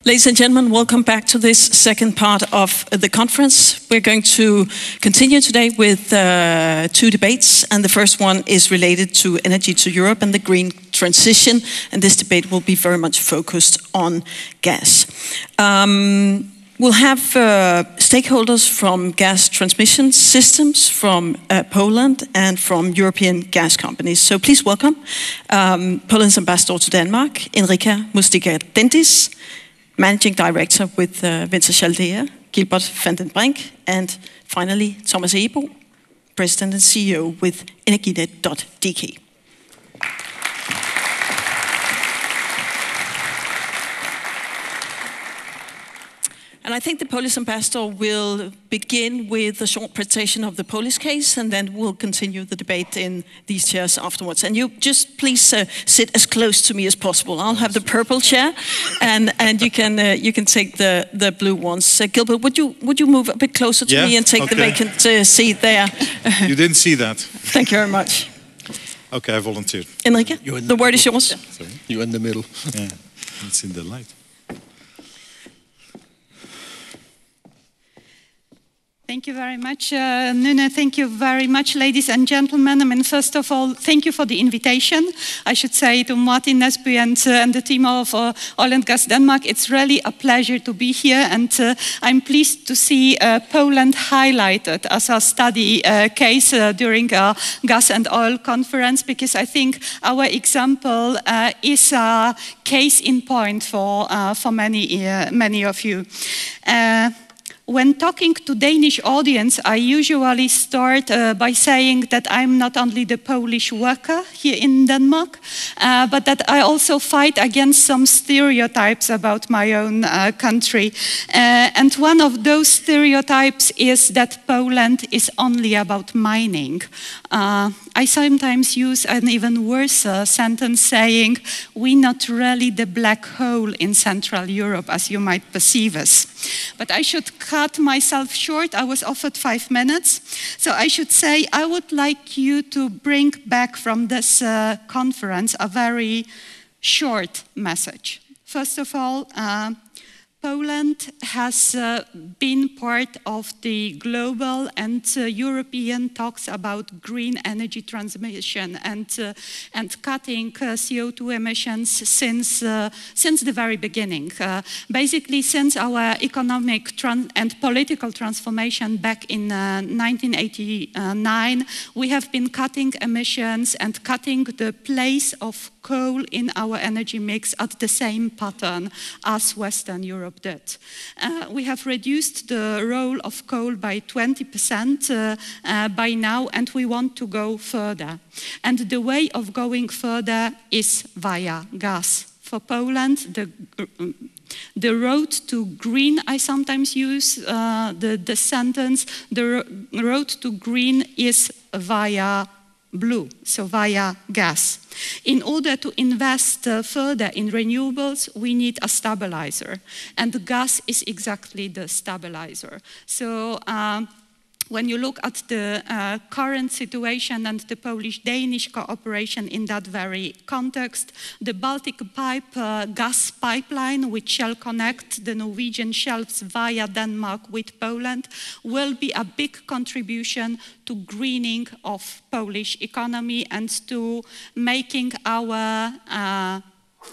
Ladies and gentlemen, welcome back to this second part of the conference. We're going to continue today with two debates, and the first one is related to energy to Europe and the green transition, and this debate will be very much focused on gas. We'll have stakeholders from gas transmission systems, from Poland and from European gas companies. So please welcome Poland's ambassador to Denmark, Enrica Mustiga-Dendis, Managing Director with Wintershall Dea, Gilbert van den Brink, and finally Thomas Ebo, President and CEO with Energinet.dk. And I think the Polish ambassador will begin with a short presentation of the Polish case, and then we'll continue the debate in these chairs afterwards. And you just please sit as close to me as possible. I'll have the purple chair, and you can take the blue ones. Gilbert, would you move a bit closer to me and take the vacant seat there? You didn't see that. Thank you very much. Okay, I volunteered. Enrica, the word is yours. Sorry. You're in the middle. Yeah, it's in the light. Thank you very much, Nune. Thank you very much, ladies and gentlemen. I mean, first of all, thank you for the invitation. I should say to Martin Nesby and the team of Oil and Gas Denmark, it's really a pleasure to be here, and I'm pleased to see Poland highlighted as a study case during a gas and oil conference, because I think our example is a case in point for many of you. When talking to Danish audience, I usually start by saying that I'm not only the Polish worker here in Denmark, but that I also fight against some stereotypes about my own country. And one of those stereotypes is that Poland is only about mining. I sometimes use an even worse sentence saying, we're not really the black hole in Central Europe, as you might perceive us. But I should cut myself short. I was offered 5 minutes. So I should say, I would like you to bring back from this conference a very short message. First of all, Poland has been part of the global and European talks about green energy transmission and cutting CO2 emissions since the very beginning. Basically, since our economic and political transformation back in 1989, we have been cutting emissions and cutting the place of coal in our energy mix at the same pattern as Western Europe did. We have reduced the role of coal by 20% by now, and we want to go further. And the way of going further is via gas. For Poland, the road to green, I sometimes use the sentence, the road to green is via blue, so via gas. In order to invest further in renewables, we need a stabilizer, and gas is exactly the stabilizer. So when you look at the current situation and the Polish-Danish cooperation in that very context, the Baltic Pipe gas pipeline, which shall connect the Norwegian shelves via Denmark with Poland, will be a big contribution to greening of Polish economy and to making our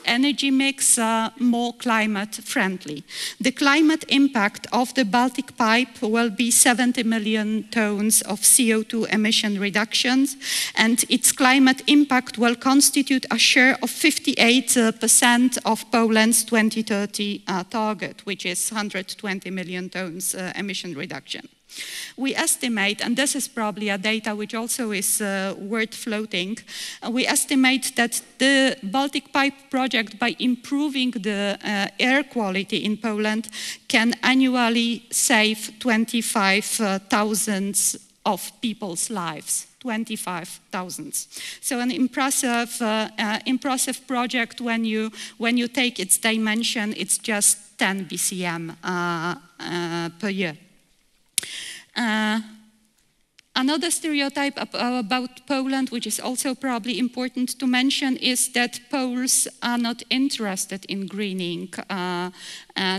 energy mix more climate friendly. The climate impact of the Baltic Pipe will be 70 million tons of CO2 emission reductions, and its climate impact will constitute a share of 58% of Poland's 2030 target, which is 120 million tons emission reduction. We estimate, and this is probably a data which also is worth floating, we estimate that the Baltic Pipe project, by improving the air quality in Poland, can annually save 25,000 of people's lives. 25,000. So an impressive project. When you take its dimension, it's just 10 BCM per year. Another stereotype about Poland, which is also probably important to mention, is that Poles are not interested in greening.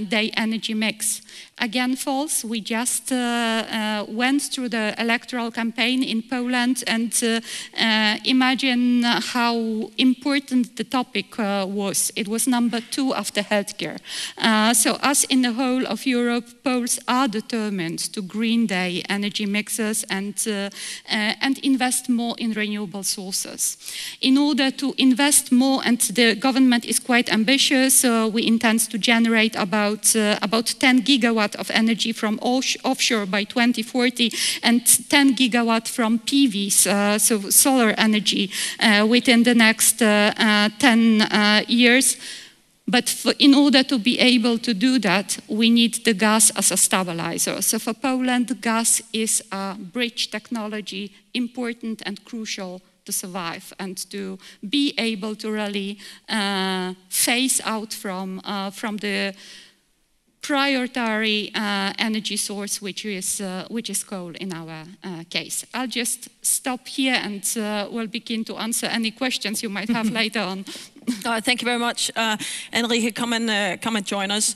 their energy mix. Again, false. We just went through the electoral campaign in Poland, and imagine how important the topic was. It was number 2 after healthcare. So us in the whole of Europe, Poles are determined to green their energy mixes and invest more in renewable sources. In order to invest more, and the government is quite ambitious, we intend to generate about 10 gigawatt of energy from offshore by 2040 and 10 gigawatt from PVs, so solar energy, within the next 10 years. But in order to be able to do that, we need the gas as a stabilizer. So for Poland, gas is a bridge technology, important and crucial to survive and to be able to really phase out from the priority energy source, which is coal in our case. I'll just stop here and we'll begin to answer any questions you might have later on. Thank you very much. Enrique, come and join us.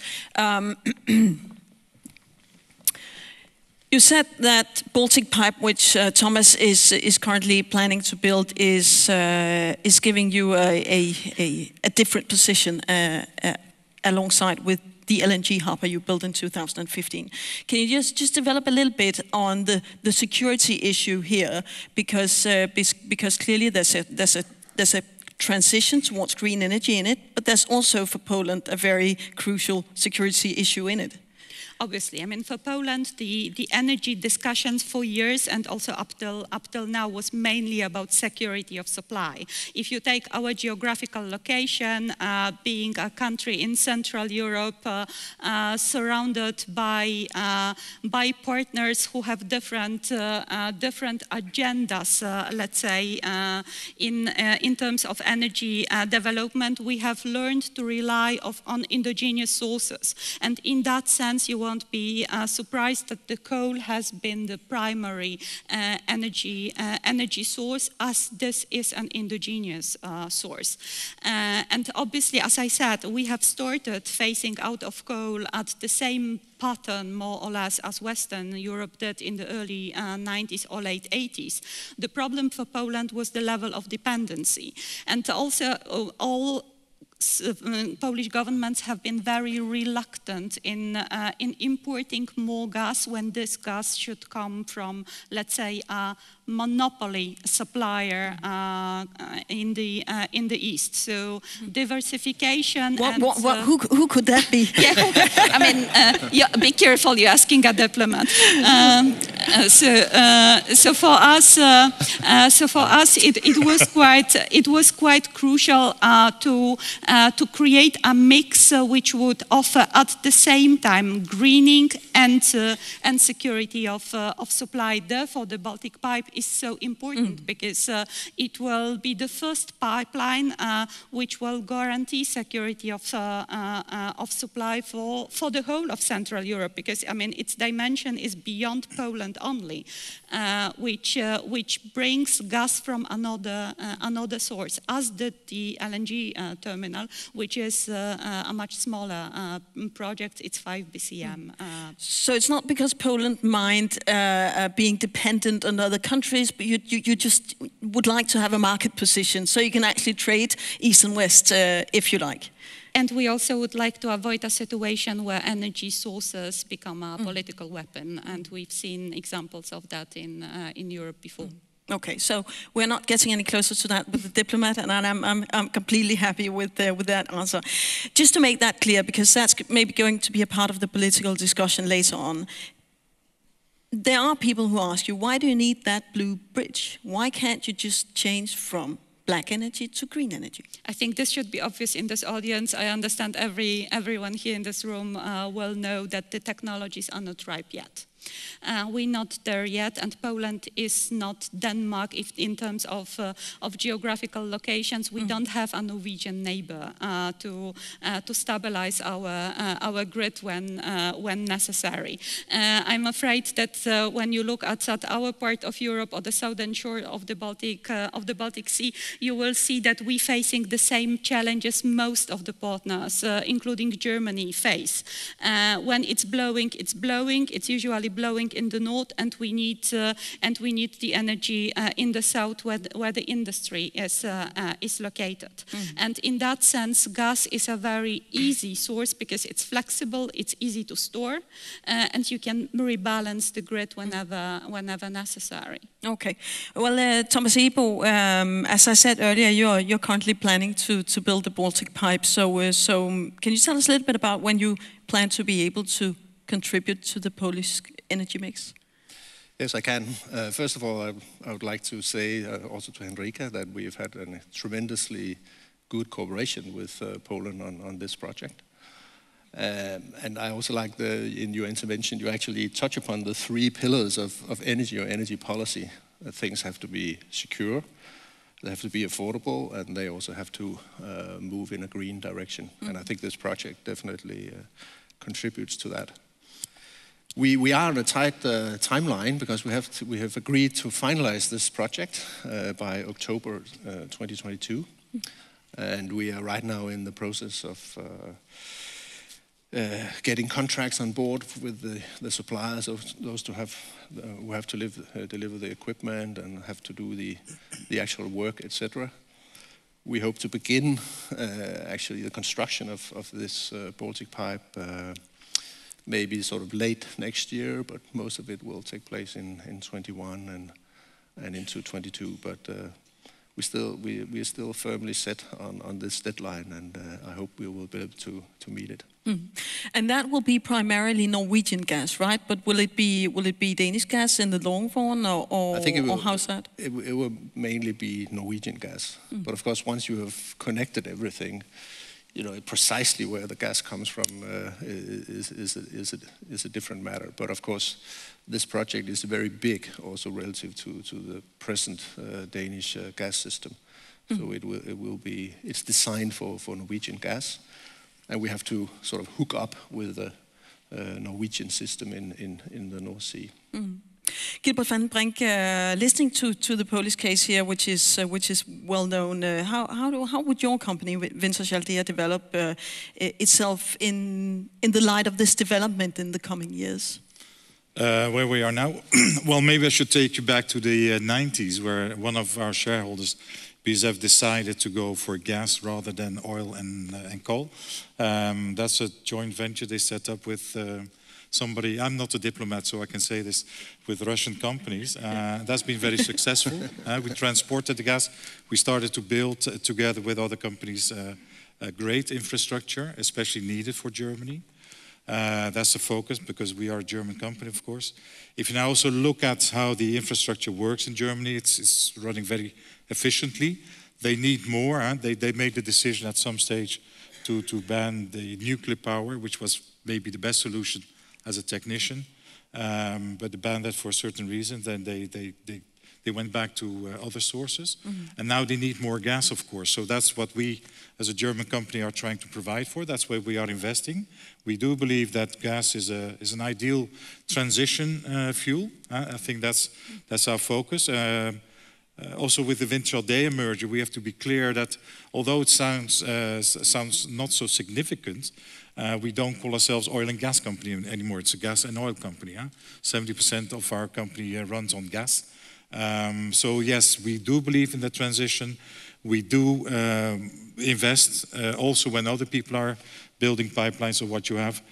You said that Baltic Pipe, which Thomas is currently planning to build, is giving you a different position alongside with the LNG hopper you built in 2015. Can you just develop a little bit on the security issue here, because clearly there's a transition towards green energy in it, but there's also for Poland a very crucial security issue in it. Obviously, I mean, for Poland, the energy discussions for years and also up till now was mainly about security of supply. If you take our geographical location, being a country in Central Europe, surrounded by partners who have different agendas, let's say, in terms of energy development, we have learned to rely on indigenous sources, and in that sense, you won't be surprised that the coal has been the primary energy source, as this is an indigenous source. And obviously, as I said, we have started phasing out of coal at the same pattern, more or less, as Western Europe did in the early 90s or late 80s. The problem for Poland was the level of dependency. And also all Polish governments have been very reluctant in importing more gas when this gas should come from, let's say, a monopoly supplier in the East. So diversification. Who could that be? Yeah, I mean, be careful. You're asking a diplomat. So for us, it was quite crucial to create a mix which would offer at the same time greening and security of supply. Therefore, the Baltic Pipe is so important because it will be the first pipeline which will guarantee security of supply for the whole of Central Europe. Because I mean, its dimension is beyond Poland only, which brings gas from another source, as did the LNG terminal, which is a much smaller project. It's 5 BCM. So it's not because Poland mind being dependent on other countries, but you just would like to have a market position, so you can actually trade East and West if you like. And we also would like to avoid a situation where energy sources become a political weapon, and we've seen examples of that in Europe before. Okay, so we're not getting any closer to that with the diplomat, and I'm completely happy with that answer. Just to make that clear, because that's maybe going to be a part of the political discussion later on. There are people who ask you, why do you need that blue bridge? Why can't you just change from black energy to green energy? I think this should be obvious in this audience. I understand everyone here in this room will know that the technologies are not ripe yet. We're not there yet, and Poland is not Denmark in terms of geographical locations. We don't have a Norwegian neighbor to stabilize our grid when necessary. I'm afraid that when you look at our part of Europe or the southern shore of the Baltic Sea, you will see that we're facing the same challenges most of the partners, including Germany, face. When it's blowing. It's usually blowing in the north, and we need the energy in the south, where the industry is located. And in that sense, gas is a very easy source because it's flexible, it's easy to store, and you can rebalance the grid whenever necessary. Okay. Well, Thomas Ebo, as I said earlier, you're currently planning to build the Baltic Pipe. So can you tell us a little bit about when you plan to be able to contribute to the Polish energy mix? Yes, I can. First of all, I would like to say also to Henrika that we've had a tremendously good cooperation with Poland on this project. And I also like in your intervention, you actually touch upon the three pillars of energy or energy policy. Things have to be secure, they have to be affordable, and they also have to move in a green direction. And I think this project definitely contributes to that. We are on a tight timeline because we have agreed to finalize this project by October 2022, and we are right now in the process of getting contracts on board with the suppliers of those who have to deliver the equipment and have to do the actual work, etc. We hope to begin actually the construction of this Baltic Pipe maybe sort of late next year, but most of it will take place in 21 and into 22. But we are still firmly set on this deadline, and I hope we will be able to meet it. And that will be primarily Norwegian gas, right? But will it be Danish gas in the long run, or I think it will, or how's that? It will mainly be Norwegian gas. But of course, once you have connected everything, precisely where the gas comes from is a different matter. But of course, this project is very big, also relative to the present Danish gas system. So it's designed for Norwegian gas, and we have to sort of hook up with the Norwegian system in the North Sea. Gilbert van den Brink, listening to the Polish case here, which is well known, how would your company, Wintershall Dea, develop itself in the light of this development in the coming years? Where we are now? Well, maybe I should take you back to the 90s, where one of our shareholders, BASF, decided to go for gas rather than oil and coal. That's a joint venture they set up with somebody. I'm not a diplomat, so I can say this, with Russian companies. That's been very successful. We transported the gas. We started to build together with other companies a great infrastructure, especially needed for Germany. That's the focus, because we are a German company, of course. If you now also look at how the infrastructure works in Germany, it's running very efficiently. They need more. They made the decision at some stage to ban the nuclear power, which was maybe the best solution as a technician. But they banned that for a certain reason. Then they went back to other sources. And now they need more gas, of course. So that's what we, as a German company, are trying to provide for. That's where we are investing. We do believe that gas is an ideal transition fuel. I think that's our focus. Also with the Wintershall Dea merger, we have to be clear that although it sounds not so significant, we don't call ourselves oil and gas company anymore. It's a gas and oil company. 70% of our company runs on gas. So yes, we do believe in the transition. We do invest also when other people are building pipelines or what you have.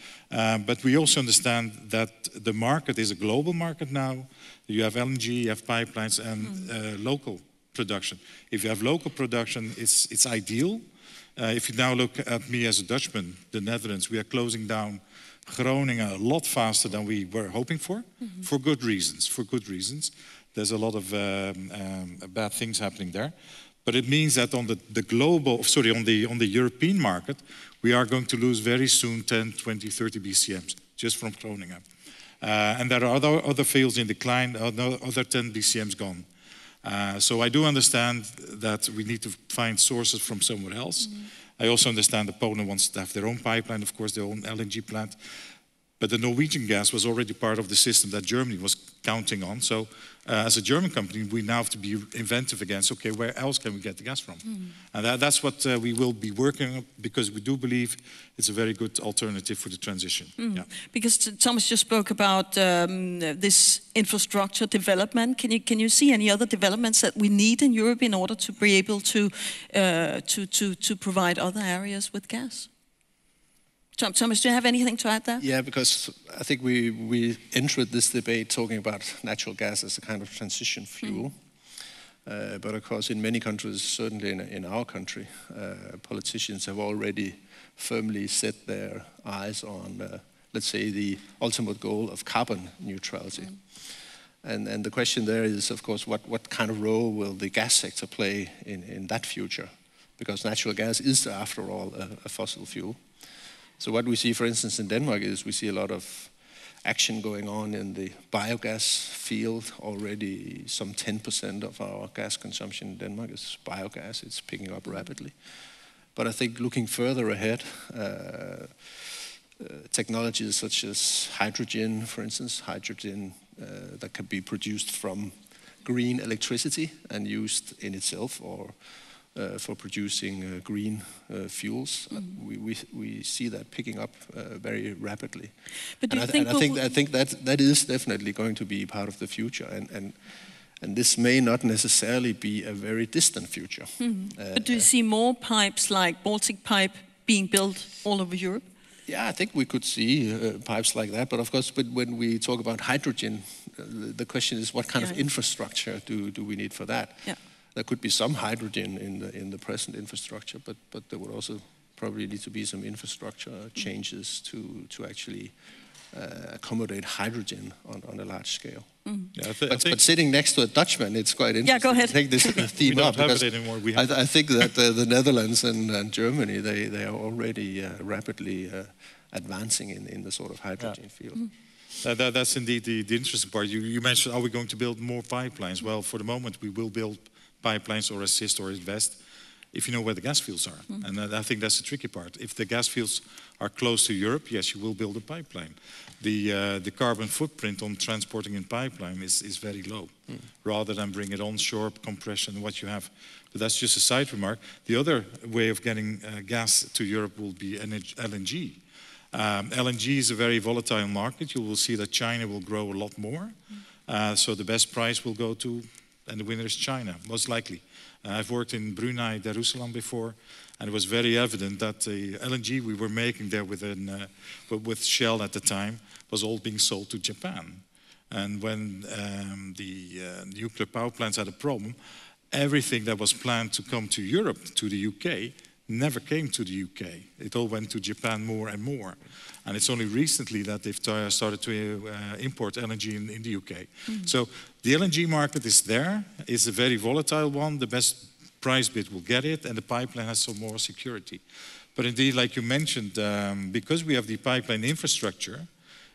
But we also understand that the market is a global market now. You have LNG, you have pipelines, and local production. If you have local production, it's ideal. If you now look at me as a Dutchman, the Netherlands, we are closing down Groningen a lot faster than we were hoping for good reasons. For good reasons. There's a lot of bad things happening there. But it means that on the European market, we are going to lose very soon 10, 20, 30 BCMs just from Groningen. And there are other fields in decline, other 10 BCMs gone. So I do understand that we need to find sources from somewhere else. I also understand that Poland wants to have their own pipeline, of course, their own LNG plant. But the Norwegian gas was already part of the system that Germany was counting on. So as a German company, we now have to be inventive again. So, okay, where else can we get the gas from? And that's what we will be working on, because we do believe it's a very good alternative for the transition. Yeah. Because Thomas just spoke about this infrastructure development. Can you see any other developments that we need in Europe in order to be able to provide other areas with gas? Thomas, do you have anything to add there? Yeah, because I think we entered this debate talking about natural gas as a kind of transition fuel. But of course, in many countries, certainly in our country, politicians have already firmly set their eyes on, let's say, the ultimate goal of carbon neutrality. And the question there is, of course, what kind of role will the gas sector play in that future? Because natural gas is, after all, a fossil fuel. So what we see, for instance, in Denmark is we see a lot of action going on in the biogas field. Already some 10% of our gas consumption in Denmark is biogas. It's picking up rapidly. But I think looking further ahead, technologies such as hydrogen, for instance, hydrogen that can be produced from green electricity and used in itself, or for producing green fuels. We see that picking up very rapidly. But do you I think that is definitely going to be part of the future, and this may not necessarily be a very distant future. But do you see more pipes like Baltic Pipe being built all over Europe? Yeah, I think we could see pipes like that. But of course, when we talk about hydrogen, the question is what kind of infrastructure do we need for that? Yeah. There could be some hydrogen in the present infrastructure, but there would also probably need to be some infrastructure changes to actually accommodate hydrogen on a large scale. Yeah, but sitting next to a Dutchman, it's quite interesting. Yeah, go ahead. To take this theme we up. don't have Because it anymore. I think that the Netherlands and Germany, they are already rapidly advancing in the sort of hydrogen field. That's indeed the interesting part. You mentioned, are we going to build more pipelines? Well, for the moment, we will build pipelines or assist or invest if you know where the gas fields are. And I think that's the tricky part. If the gas fields are close to Europe, yes, you will build a pipeline. The carbon footprint on transporting in pipeline is very low, rather than bring it onshore, compression, what you have. But that's just a side remark. The other way of getting gas to Europe will be LNG. LNG is a very volatile market. You will see that China will grow a lot more. So the best price will go to, and the winner is China, most likely. I've worked in Brunei, Darussalam before, and it was very evident that the LNG we were making there with Shell at the time was all being sold to Japan. And when the nuclear power plants had a problem, everything that was planned to come to Europe, to the UK, never came to the UK. It all went to Japan more and more. And it's only recently that they've started to import LNG in the UK. So the LNG market is there. It's a very volatile one. The best price bid will get it, and the pipeline has some more security. But indeed, like you mentioned, because we have the pipeline infrastructure,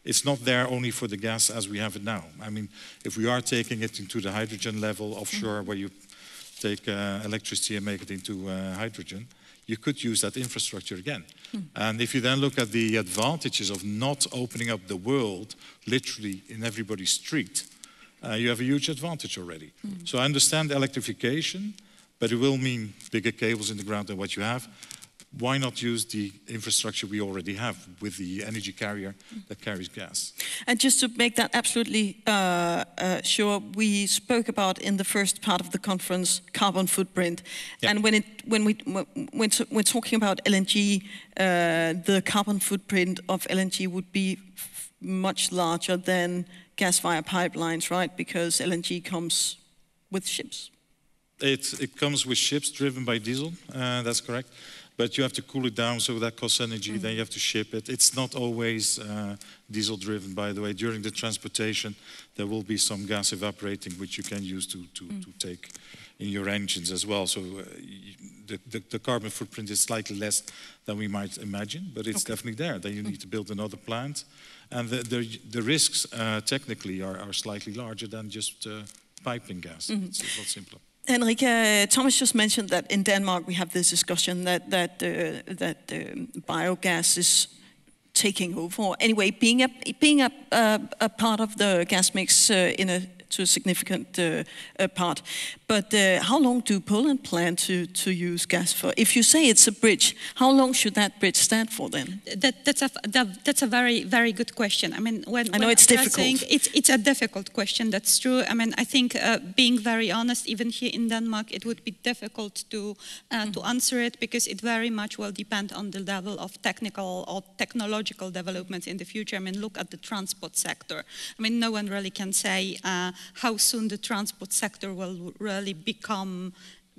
it's not there only for the gas as we have it now. I mean, if we are taking it into the hydrogen level offshore, where you take electricity and make it into hydrogen, you could use that infrastructure again. And if you then look at the advantages of not opening up the world literally in everybody's street, you have a huge advantage already. So I understand electrification, but it will mean bigger cables in the ground than what you have. Why not use the infrastructure we already have with the energy carrier that carries gas? And just to make that absolutely sure, we spoke about in the first part of the conference carbon footprint, and when we're talking about LNG, the carbon footprint of LNG would be much larger than gas via pipelines, right? Because LNG comes with ships. It comes with ships driven by diesel. That's correct. but you have to cool it down, so that costs energy. Then you have to ship it. It's not always diesel driven, by the way. During the transportation, there will be some gas evaporating, which you can use to take in your engines as well. So the carbon footprint is slightly less than we might imagine, but it's definitely there. Then you need to build another plant. And the risks technically are slightly larger than just piping gas. It's a lot simpler. Henrika, Thomas just mentioned that in Denmark we have this discussion that biogas is taking over, or anyway, being a part of the gas mix to a significant part. But how long do Poland plan to use gas for? If you say it's a bridge, how long should that bridge stand for then? That's a very, very good question. I mean, I know it's difficult. It's a difficult question. That's true. I mean, I think being very honest, even here in Denmark, it would be difficult to answer it, because it very much will depend on the level of technical or technological developments in the future. I mean, look at the transport sector. I mean, no one really can say how soon the transport sector will really become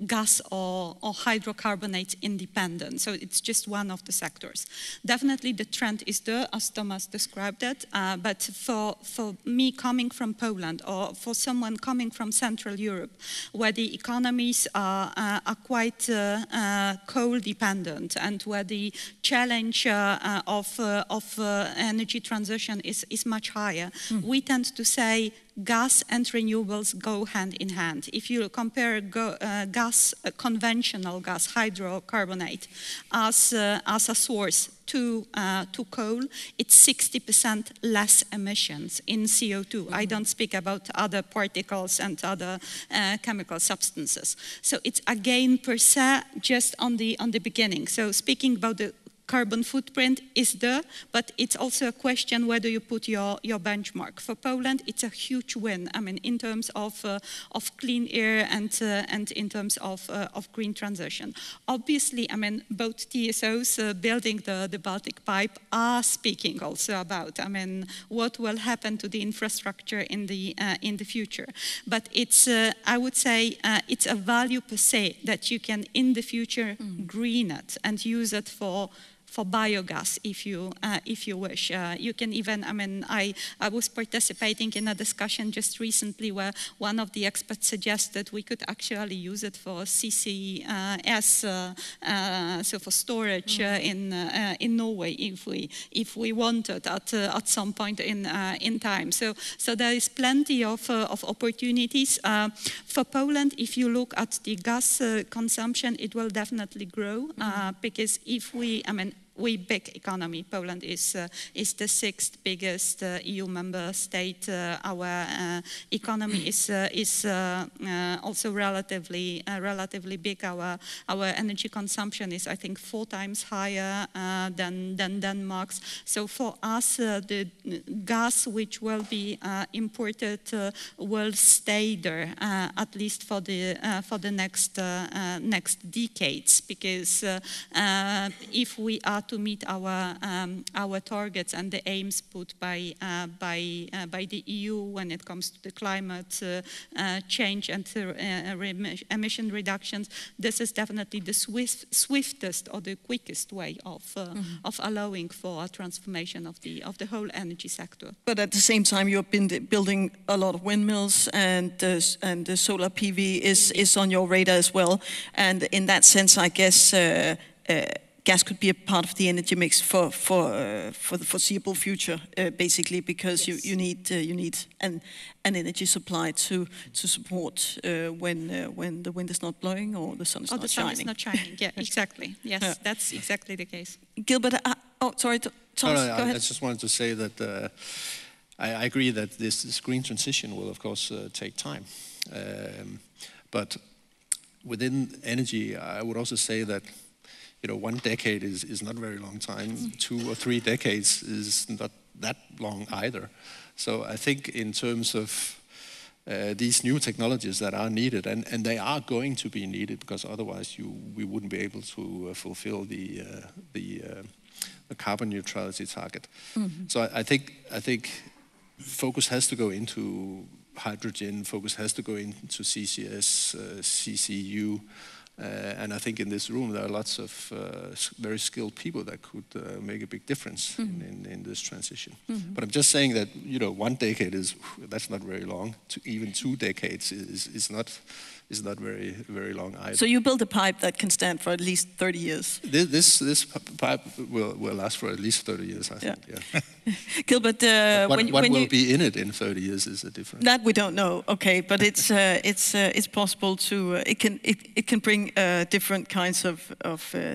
gas or hydrocarbonate independent. So it's just one of the sectors. Definitely the trend is there, as Thomas described it, but for me coming from Poland, or for someone coming from Central Europe, where the economies are quite coal dependent, and where the challenge of energy transition is much higher, we tend to say gas and renewables go hand in hand. If you compare conventional gas, hydrocarbonate, as a source to coal, it's 60% less emissions in CO2. I don't speak about other particles and other chemical substances. So it's again per se just on the beginning. So speaking about the carbon footprint is there, but it's also a question where do you put your benchmark. For Poland, it's a huge win. I mean, in terms of clean air and in terms of green transition. Obviously, I mean, both TSOs building the Baltic Pipe are speaking also about, I mean, what will happen to the infrastructure in the future. But it's, I would say, it's a value per se that you can in the future green it and use it for biogas, if you wish. You can even, I mean, I was participating in a discussion just recently where one of the experts suggested we could actually use it for CCS, so for storage in Norway, if we wanted at some point in time. So there is plenty of opportunities for Poland. If you look at the gas consumption, it will definitely grow because if we, I mean, we big economy. Poland is the 6th biggest EU member state. Our economy is also relatively big. Our energy consumption is, I think, 4 times higher than Denmark's. So for us, the gas which will be imported will stay there at least for the next decades, because if we are to meet our targets and the aims put by the EU when it comes to the climate change and emission reductions, this is definitely the swiftest or the quickest way of allowing for a transformation of the whole energy sector. But at the same time, you've been building a lot of windmills, and the solar PV is on your radar as well. And in that sense, I guess gas could be a part of the energy mix for the foreseeable future, basically, because you need an energy supply to support when the wind is not blowing or the sun is not shining. Or the sun is not shining. Yeah, exactly. Yes, that's exactly the case. Gilbert, sorry, Thomas, go ahead. I just wanted to say that I agree that this green transition will, of course, take time. But within energy, I would also say that 1 decade is not a very long time. 2 or 3 decades is not that long either. So I think in terms of these new technologies that are needed, and they are going to be needed, because otherwise we wouldn't be able to fulfill the carbon neutrality target. So I think focus has to go into hydrogen, focus has to go into CCS, CCU, And I think in this room there are lots of very skilled people that could make a big difference in this transition. But I'm just saying that 1 decade that's not very long. Even 2 decades is not very long either. So you build a pipe that can stand for at least 30 years. This pipe will last for at least 30 years, I think. Yeah. Gilbert, what will be in it in 30 years is a different. That we don't know. Okay, but it's possible to it can bring different kinds of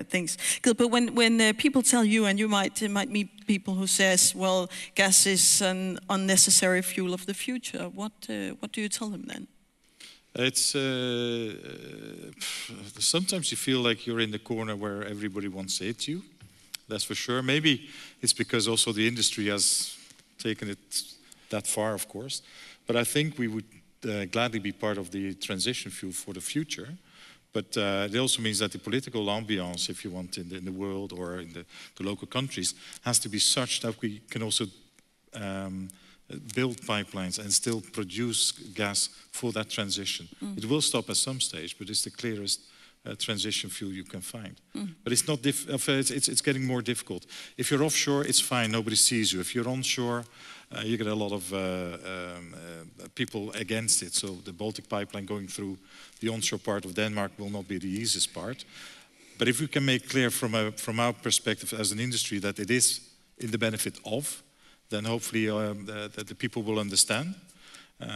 things. Gilbert, when people tell you, and you might meet people who says, well, gas is an unnecessary fuel of the future. What do you tell them then? It's sometimes you feel like you're in the corner where everybody wants to hit you. That's for sure. Maybe it's because also the industry has taken it that far, of course. But I think we would gladly be part of the transition fuel for the future. But it also means that the political ambiance, if you want, in the world or in the local countries, has to be such that we can also build pipelines and still produce gas for that transition. It will stop at some stage, but it's the clearest transition fuel you can find. But it's not it's getting more difficult. If you're offshore, it's fine, nobody sees you. If you're onshore, you get a lot of people against it. So the Baltic pipeline going through the onshore part of Denmark will not be the easiest part. But if we can make clear from our perspective as an industry that it is in the benefit of, then hopefully that the people will understand.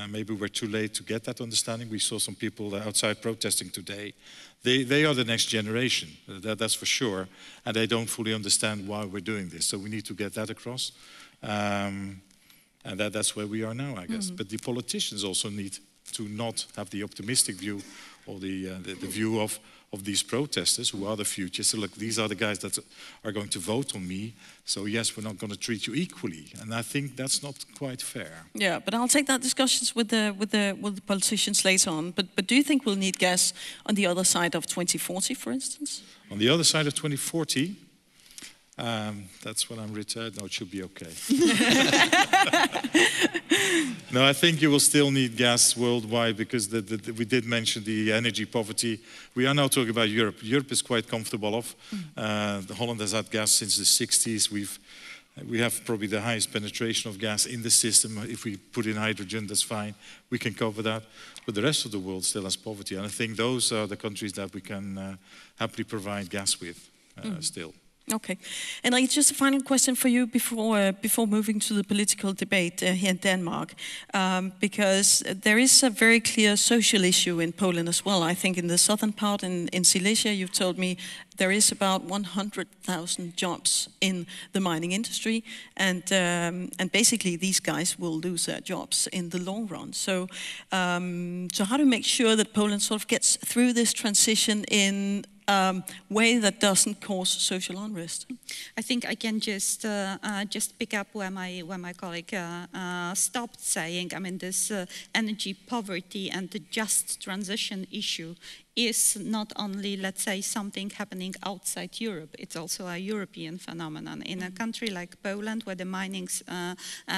Maybe we're too late to get that understanding. We saw some people outside protesting today. They are the next generation, that's for sure, and they don't fully understand why we're doing this. So we need to get that across, and that's where we are now, I guess. But the politicians also need to not have the optimistic view or the view of these protesters who are the future. So look, these are the guys that are going to vote on me. So yes, we're not going to treat you equally, and I think that's not quite fair. Yeah, but I'll take that discussions with the politicians later on. But do you think we'll need gas on the other side of 2040, for instance? On the other side of 2040, that's when I'm retired. No, it should be okay. No, I think you will still need gas worldwide because we did mention the energy poverty. We are now talking about Europe. Europe is quite comfortable off. Holland has had gas since the 60s. We have probably the highest penetration of gas in the system. If we put in hydrogen, that's fine. We can cover that. But the rest of the world still has poverty. And I think those are the countries that we can happily provide gas with still. Okay, and just a final question for you before moving to the political debate here in Denmark, because there is a very clear social issue in Poland as well. I think in the southern part, in Silesia, you've told me there is about 100,000 jobs in the mining industry, and basically these guys will lose their jobs in the long run. So, so how to make sure that Poland sort of gets through this transition in way that doesn't cause social unrest? I think I can just pick up where my colleague stopped saying. I mean, this energy poverty and the just transition issue is not only, let's say, something happening outside Europe, it's also a European phenomenon. In a country like Poland, where the mining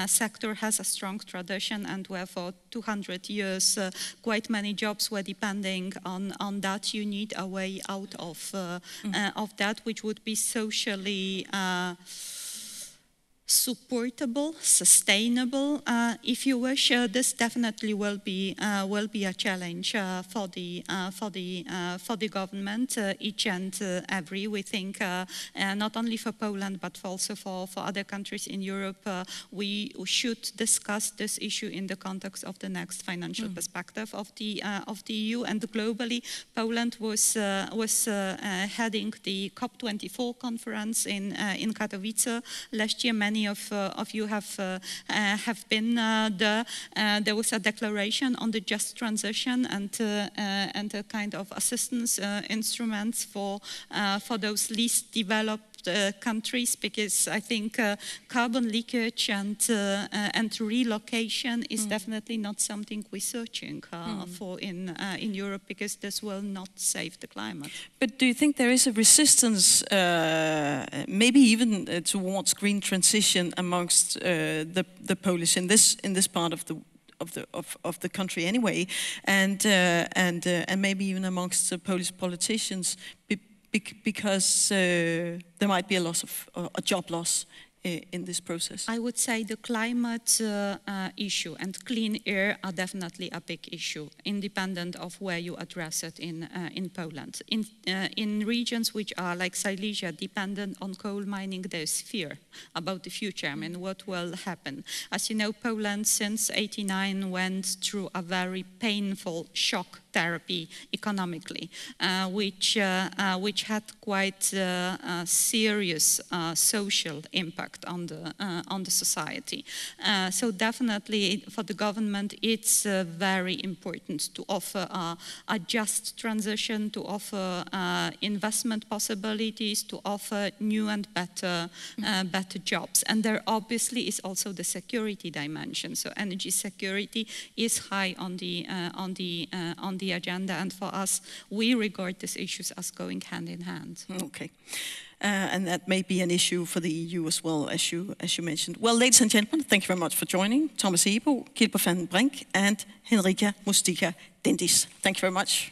sector has a strong tradition and where for 200 years quite many jobs were depending on that, you need a way out of that, which would be socially supportable, sustainable, if you wish. This definitely will be a challenge for the government, each and every. We think not only for Poland but also for other countries in Europe. We should discuss this issue in the context of the next financial perspective of the EU, and globally. Poland was heading the COP24 conference in Katowice last year. Many of you have been there. There was a declaration on the just transition and a kind of assistance instruments for those least developed countries, because I think carbon leakage and relocation is definitely not something we're searching for in Europe, because this will not save the climate. But do you think there is a resistance, maybe even towards green transition amongst the Polish in this part of the country anyway, and maybe even amongst the Polish politicians, because there might be a loss of a job loss in this process? I would say the climate issue and clean air are definitely a big issue, independent of where you address it in Poland. In regions which are like Silesia, dependent on coal mining, there's fear about the future. I mean, what will happen? As you know, Poland since '89 went through a very painful shock therapy economically, which had quite serious social impact on the society. So definitely for the government, it's very important to offer a just transition, to offer investment possibilities, to offer new and better jobs. And there obviously is also the security dimension. So energy security is high on the agenda, and for us, we regard these issues as going hand in hand. Okay. And that may be an issue for the EU as well, as you mentioned. Well, ladies and gentlemen, thank you very much for joining. Thomas Ebo, Gilbert van den Brink, and Henrika Mustika Dendis. Thank you very much.